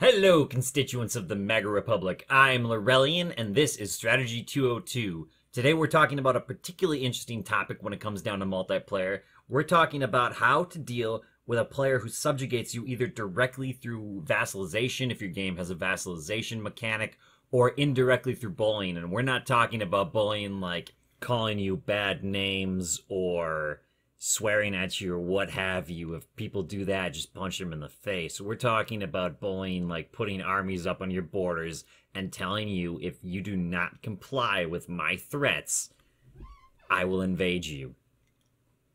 Hello, constituents of the Mega Republic. I'm Lorellian, and this is Strategy 202. Today we're talking about a particularly interesting topic when it comes down to multiplayer. We're talking about how to deal with a player who subjugates you either directly through vassalization, if your game has a vassalization mechanic, or indirectly through bullying. And we're not talking about bullying like calling you bad names or swearing at you or what have you. If people do that, just punch them in the face. We're talking about bullying like putting armies up on your borders and telling you if you do not comply with my threats, I will invade you.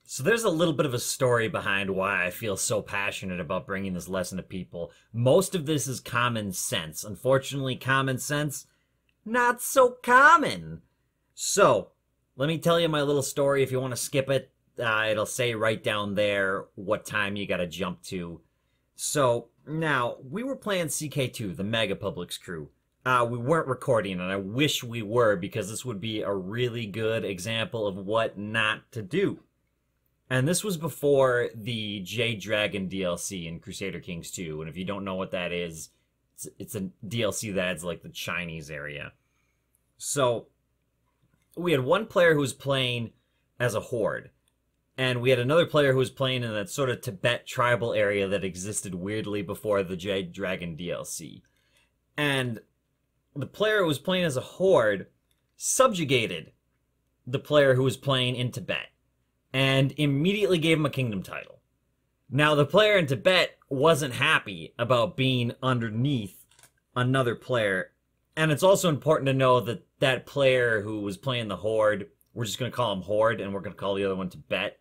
So there's a little bit of a story behind why I feel so passionate about bringing this lesson to people. Most of this is common sense. Unfortunately, common sense, not so common. So, let me tell you my little story. If you want to skip it, it'll say right down there what time you gotta jump to. So, now, we were playing CK2, the Mega Publics crew. We weren't recording, and I wish we were, because this would be a really good example of what not to do. And this was before the Jade Dragon DLC in Crusader Kings II, and if you don't know what that is, it's a DLC that adds, like, the Chinese area. So, we had one player who was playing as a horde. And we had another player who was playing in that sort of Tibet tribal area that existed weirdly before the Jade Dragon DLC. And the player who was playing as a horde subjugated the player who was playing in Tibet and immediately gave him a kingdom title. Now, the player in Tibet wasn't happy about being underneath another player. And it's also important to know that that player who was playing the horde, we're just going to call him Horde, and we're going to call the other one Tibet,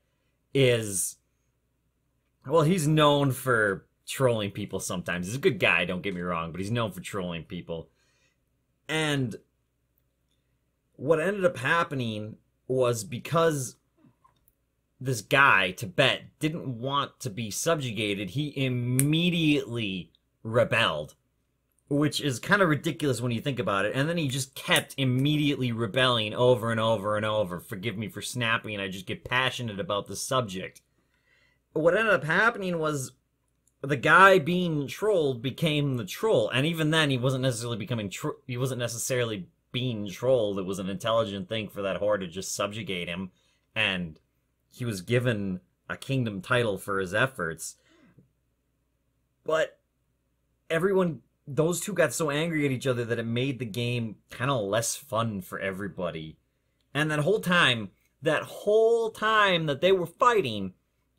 is, well, he's known for trolling people sometimes. He's a good guy, don't get me wrong, but he's known for trolling people. And what ended up happening was because this guy, Tibet, didn't want to be subjugated, he immediately rebelled. Which is kind of ridiculous when you think about it. And then he just kept immediately rebelling over and over and over. Forgive me for snapping, I just get passionate about the subject. What ended up happening was the guy being trolled became the troll. And even then, he wasn't necessarily being trolled. It was an intelligent thing for that horde to just subjugate him. And he was given a kingdom title for his efforts. But those two got so angry at each other that it made the game kind of less fun for everybody. And that whole time that they were fighting,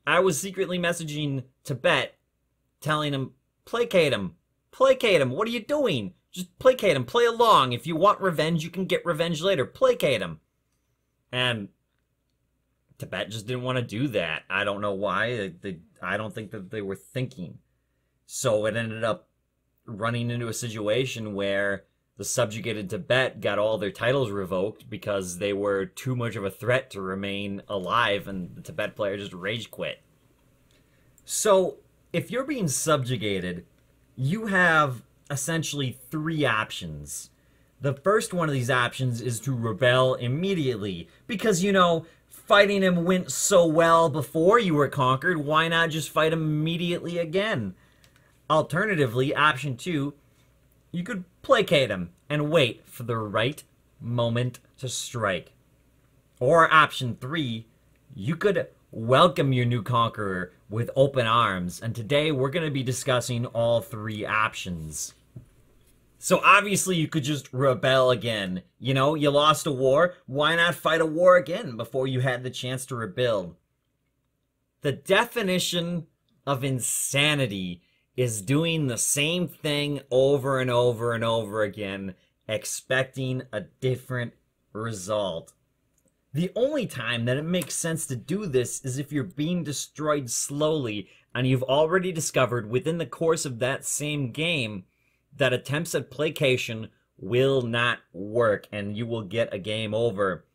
I was secretly messaging Tibet, telling him, placate him, what are you doing? Just placate him, play along. If you want revenge, you can get revenge later. Placate him. And Tibet just didn't want to do that. I don't know why. I don't think that they were thinking. So it ended up running into a situation where the subjugated Tibet got all their titles revoked because they were too much of a threat to remain alive, and the Tibet player just rage quit. So, if you're being subjugated, you have essentially three options. The first one of these options is to rebel immediately, because, you know, fighting him went so well before you were conquered, why not just fight him immediately again? Alternatively, option 2, you could placate him and wait for the right moment to strike. Or option 3, you could welcome your new conqueror with open arms. And today we're going to be discussing all three options. So obviously you could just rebel again. You know, you lost a war, why not fight a war again before you had the chance to rebuild? The definition of insanity is doing the same thing over and over and over again, expecting a different result. The only time that it makes sense to do this is if you're being destroyed slowly, and you've already discovered within the course of that same game that attempts at placation will not work, and you will get a game over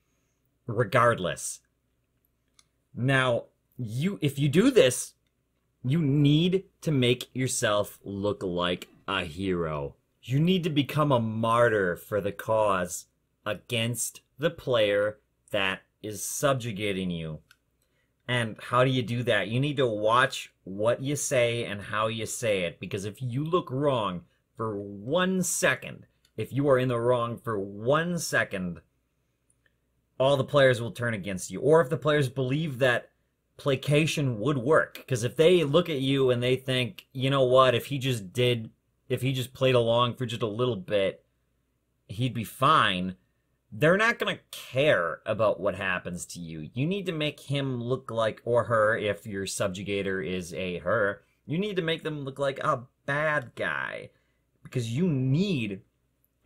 regardless. Now, if you do this, you need to make yourself look like a hero. You need to become a martyr for the cause against the player that is subjugating you. And how do you do that? You need to watch what you say and how you say it, because if you look wrong, for 1 second, if you are in the wrong for 1 second, all the players will turn against you. Or if the players believe that placation would work. Because if they look at you and they think, you know what, if he just played along for just a little bit, he'd be fine, they're not going to care about what happens to you. You need to make him look like, or her, if your subjugator is a her, you need to make them look like a bad guy. Because you need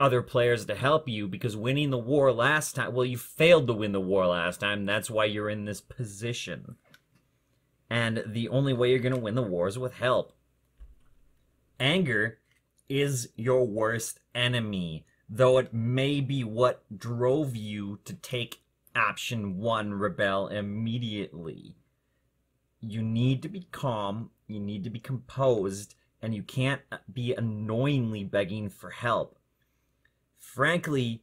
other players to help you, because winning the war last time, well, you failed to win the war last time, that's why you're in this position. And the only way you're going to win the war is with help. Anger is your worst enemy, though it may be what drove you to take option 1, rebel immediately. You need to be calm, you need to be composed, and you can't be annoyingly begging for help. Frankly,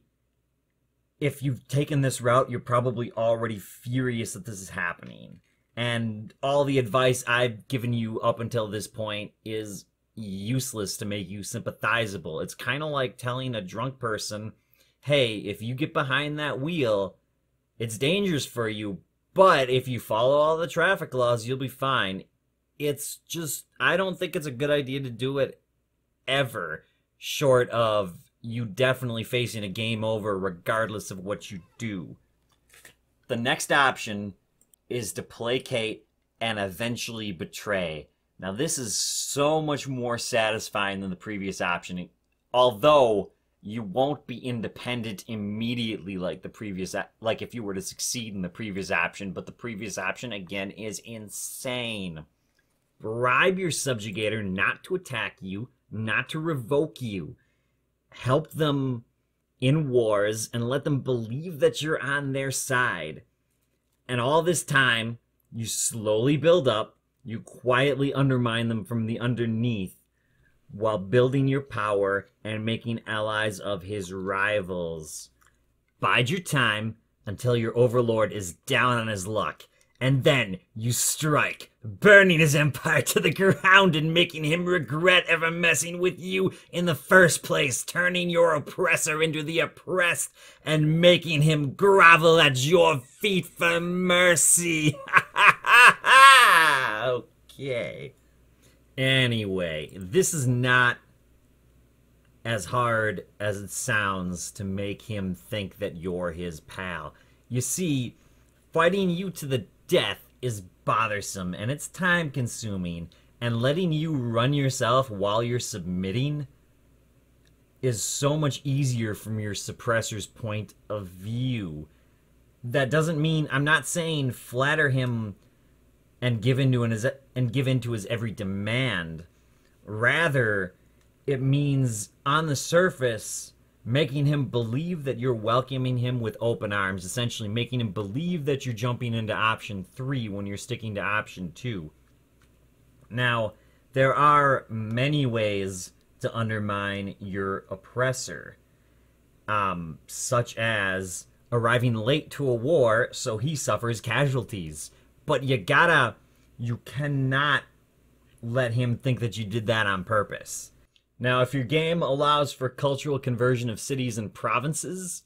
if you've taken this route, you're probably already furious that this is happening. And all the advice I've given you up until this point is useless to make you sympathizable. It's kind of like telling a drunk person, hey, if you get behind that wheel, it's dangerous for you, but if you follow all the traffic laws, you'll be fine. It's just, I don't think it's a good idea to do it ever, short of you definitely facing a game over regardless of what you do. The next option is to placate and eventually betray. Now this is so much more satisfying than the previous option, although you won't be independent immediately like the previous, like if you were to succeed in the previous option, but the previous option again is insane. Bribe your subjugator not to attack you, not to revoke you. Help them in wars and let them believe that you're on their side. And all this time, you slowly build up, you quietly undermine them from the underneath while building your power and making allies of his rivals. Bide your time until your overlord is down on his luck, and then you strike, burning his empire to the ground and making him regret ever messing with you in the first place, turning your oppressor into the oppressed and making him grovel at your feet for mercy. Okay. Anyway, this is not as hard as it sounds to make him think that you're his pal. You see, fighting you to the death is bothersome and it's time consuming, and letting you run yourself while you're submitting is so much easier from your suppressor's point of view. That doesn't mean, I'm not saying flatter him and give in to his every demand. Rather, it means on the surface making him believe that you're welcoming him with open arms, essentially making him believe that you're jumping into option 3 when you're sticking to option 2. Now, there are many ways to undermine your oppressor, such as arriving late to a war so he suffers casualties. But you cannot let him think that you did that on purpose. Now, if your game allows for cultural conversion of cities and provinces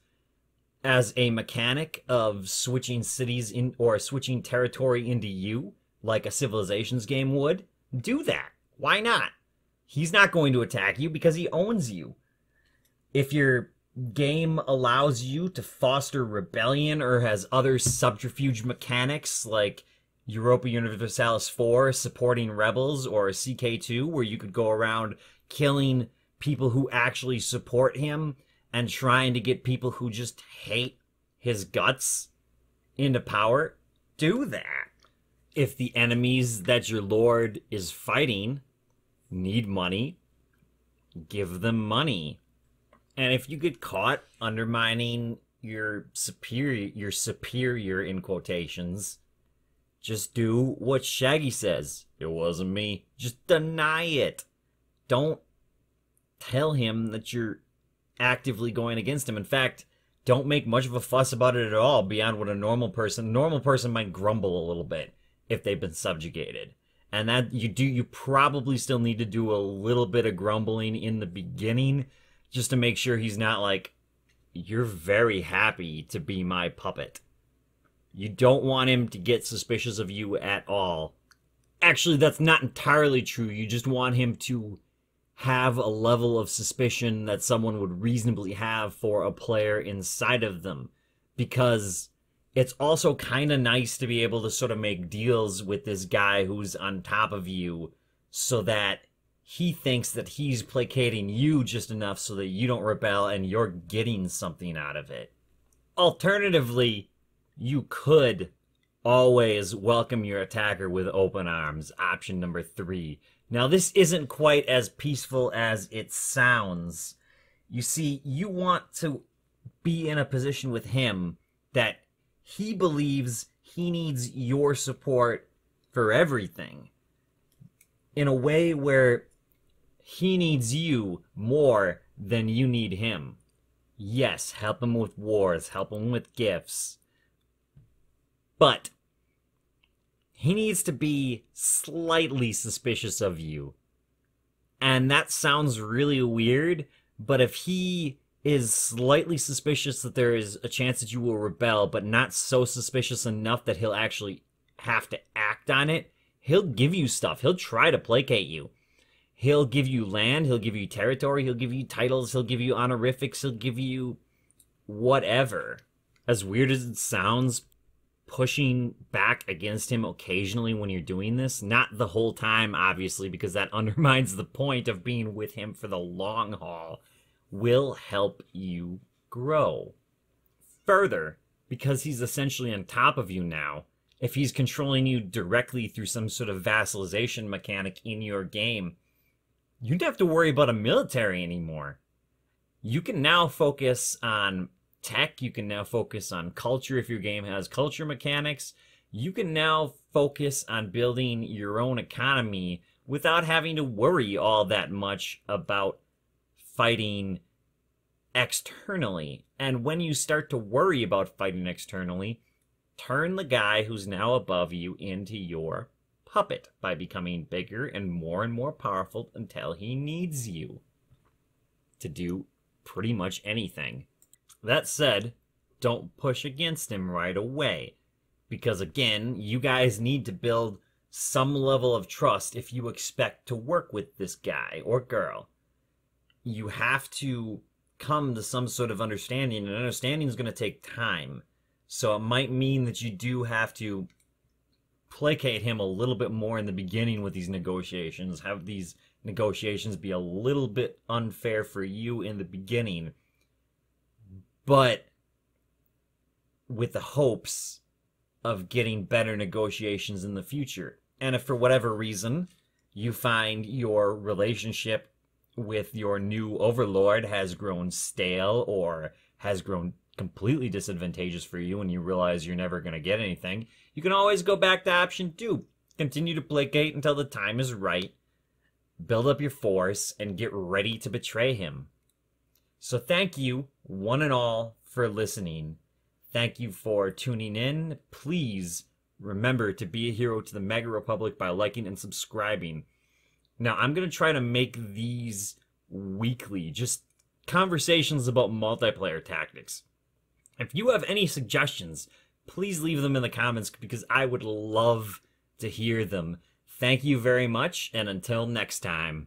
as a mechanic of switching cities in or switching territory into you, like a Civilizations game would, do that. Why not? He's not going to attack you because he owns you. If your game allows you to foster rebellion or has other subterfuge mechanics like Europa Universalis IV supporting rebels, or CK2 where you could go around killing people who actually support him and trying to get people who just hate his guts into power, do that. If the enemies that your lord is fighting need money, give them money. And if you get caught undermining your superior in quotations, just do what Shaggy says. It wasn't me. Just deny it. Don't tell him that you're actively going against him. In fact, don't make much of a fuss about it at all beyond what a normal person might grumble a little bit if they've been subjugated. And that you probably still need to do a little bit of grumbling in the beginning just to make sure he's not like, you're very happy to be my puppet. You don't want him to get suspicious of you at all. Actually, that's not entirely true. You just want him to have a level of suspicion that someone would reasonably have for a player inside of them. Because it's also kind of nice to be able to sort of make deals with this guy who's on top of you so that he thinks that he's placating you just enough so that you don't rebel and you're getting something out of it. Alternatively, you could always welcome your attacker with open arms, option number 3. Now, this isn't quite as peaceful as it sounds. You see, you want to be in a position with him that he believes he needs your support for everything, in a way where he needs you more than you need him. Yes, help him with wars, help him with gifts, but he needs to be slightly suspicious of you. And that sounds really weird, but if he is slightly suspicious that there is a chance that you will rebel, but not so suspicious enough that he'll actually have to act on it, he'll give you stuff. He'll try to placate you. He'll give you land, he'll give you territory, he'll give you titles, he'll give you honorifics, he'll give you whatever. As weird as it sounds, pushing back against him occasionally when you're doing this, not the whole time, obviously, because that undermines the point of being with him for the long haul, will help you grow. Further, because he's essentially on top of you now, if he's controlling you directly through some sort of vassalization mechanic in your game, you don't have to worry about a military anymore. You can now focus on tech, you can now focus on culture if your game has culture mechanics. You can now focus on building your own economy without having to worry all that much about fighting externally. And when you start to worry about fighting externally, turn the guy who's now above you into your puppet by becoming bigger and more powerful until he needs you to do pretty much anything. That said, don't push against him right away, because again, you guys need to build some level of trust if you expect to work with this guy or girl. You have to come to some sort of understanding, and understanding is going to take time. So it might mean that you do have to placate him a little bit more in the beginning with these negotiations, have these negotiations be a little bit unfair for you in the beginning, but with the hopes of getting better negotiations in the future. And if for whatever reason you find your relationship with your new overlord has grown stale or has grown completely disadvantageous for you and you realize you're never going to get anything, you can always go back to option 2. Continue to placate until the time is right, build up your force, and get ready to betray him. So thank you, one and all, for listening. Thank you for tuning in. Please remember to be a hero to the Mega Republic by liking and subscribing. Now, I'm going to try to make these weekly, just conversations about multiplayer tactics. If you have any suggestions, please leave them in the comments because I would love to hear them. Thank you very much, and until next time.